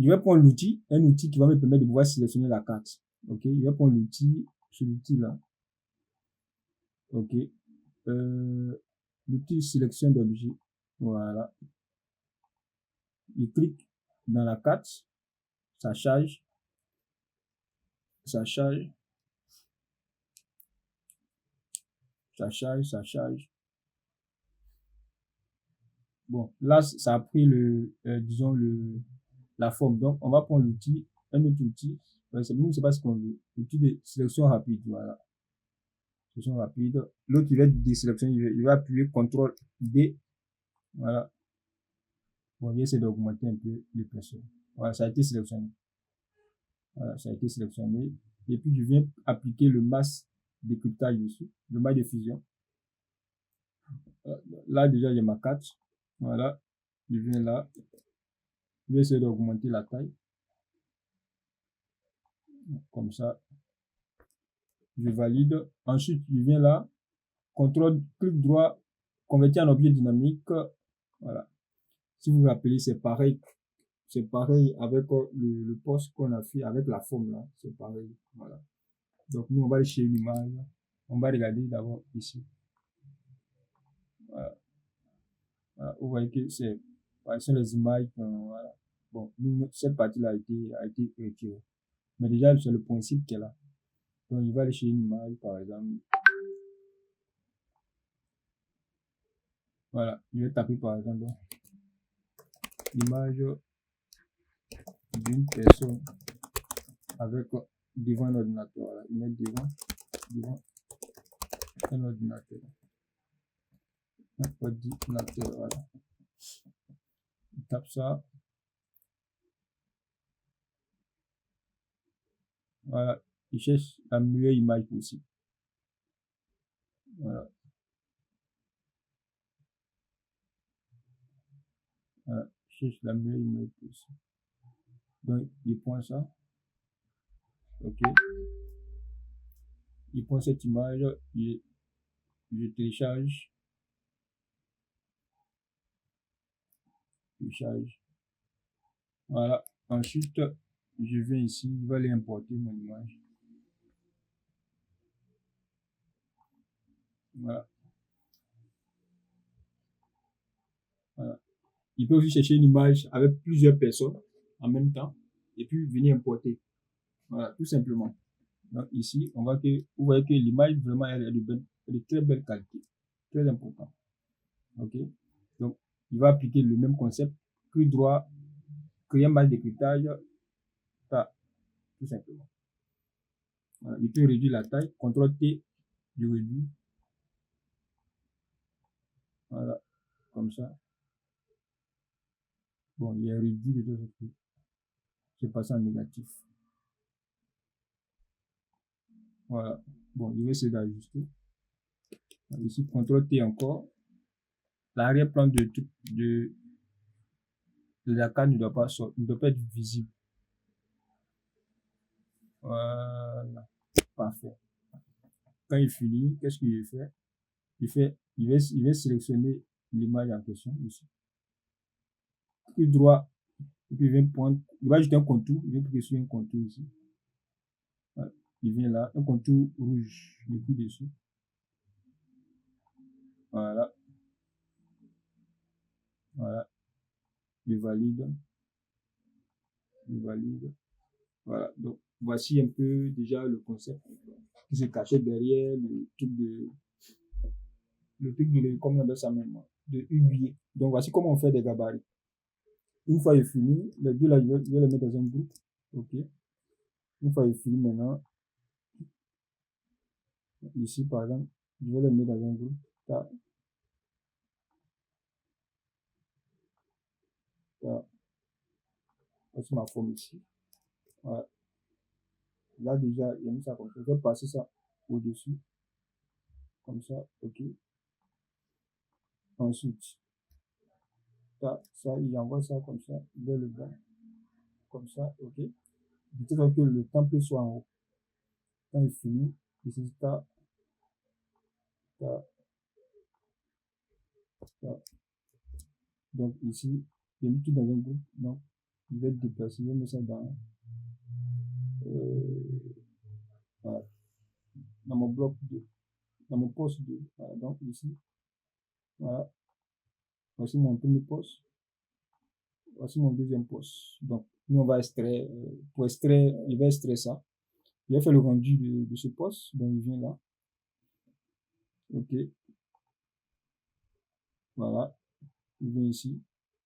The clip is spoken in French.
je vais prendre l'outil, un outil qui va me permettre de pouvoir sélectionner la carte. Ok, je vais prendre l'outil, celui-ci là. Ok, l'outil sélection d'objet. Voilà. Je clique dans la carte, ça charge, ça charge, ça charge, ça charge. Bon, là, ça a pris disons la forme. Donc, on va prendre l'outil, un autre outil. C'est pas ce qu'on veut. L'outil de sélection rapide, voilà. Sélection rapide. L'autre, il va désélectionner, il va appuyer CTRL D. Voilà. Bon, on va essayer d'augmenter un peu l'épaisseur. Voilà, ça a été sélectionné. Voilà, ça a été sélectionné. Et puis, je viens appliquer le masque décryptage dessus, le masque de fusion. Là, déjà, il y a ma carte. Voilà. Je viens là. Je vais essayer d'augmenter la taille. Comme ça. Je valide. Ensuite, je viens là. CTRL, clic droit, convertir en objet dynamique. Voilà. Si vous vous rappelez, c'est pareil. C'est pareil avec le poste qu'on a fait avec la forme là. C'est pareil. Voilà. Donc, nous, on va aller chez une image. On va regarder d'abord ici. Voilà. Voilà. Vous voyez que ce sont les images. Voilà. Bon, nous, cette partie-là a été retirée. Mais déjà, c'est le principe qui est là. Donc, il va aller chez une image, par exemple. Voilà. Je vais taper, par exemple, l'image d'une personne avec devant un ordinateur. Voilà. Il met devant un ordinateur. Un ordinateur, voilà. Il tape ça. Voilà. Il cherche la meilleure image possible. Voilà. Voilà. Il cherche la meilleure image possible. Donc, il prend ça. Ok. Il prend cette image. Je télécharge. Télécharge. Voilà. Ensuite, je viens ici. Il va aller importer mon image. Voilà. Voilà. Il peut aussi chercher une image avec plusieurs personnes en même temps et puis venir importer. Voilà, tout simplement. Donc ici, on voit que vous voyez que l'image vraiment elle est de très belle qualité, très important. Ok. Donc il va appliquer le même concept, clic droit, créer un masque de décryptage, tout simplement. Voilà. Il peut réduire la taille, CTRL T, je réduis. Voilà, comme ça. Bon, il est réduit de deux autres. C'est passé en négatif. Voilà. Bon, je vais essayer d'ajuster. Ici, CTRL T encore. L'arrière-plan de la carte ne doit pas être visible. Voilà. Parfait. Quand il finit, qu'est-ce qu'il fait? Il va sélectionner l'image en question ici. Clic droit, et puis il va ajouter un contour, il va cliquer sur un contour ici. Voilà. Il vient là, un contour rouge, il clique dessus. Voilà. Voilà. Je valide. Voilà. Donc, voici un peu déjà le concept qui se cachait derrière le truc comme on appelle ça même, de UBA. Donc, voici comment on fait des gabarits. Une fois il fini, les deux là, je vais les mettre dans un groupe. Ok. Une fois il fini maintenant, ici par exemple, je vais les mettre dans un groupe. Voici ma forme ici. Voilà. Là déjà, il a mis ça comme ça. Je vais passer ça au-dessus. Comme ça, ok. Ensuite, ça, il envoie ça comme ça, vers le bas. Comme ça, ok. De telle sorte que le template soit en haut. Quand il finit, ici, donc ici, il a mis tout dans un groupe. Donc, je vais déplacer, je vais mettre ça dans, voilà, dans mon bloc 2, dans mon poste 2. Voilà, donc ici, voilà, voici mon premier poste, voici mon deuxième poste. Donc, nous, on va extraire, pour extraire, je vais extraire ça. Je vais faire le rendu de ce poste, donc il vient là. OK, voilà, il vient ici.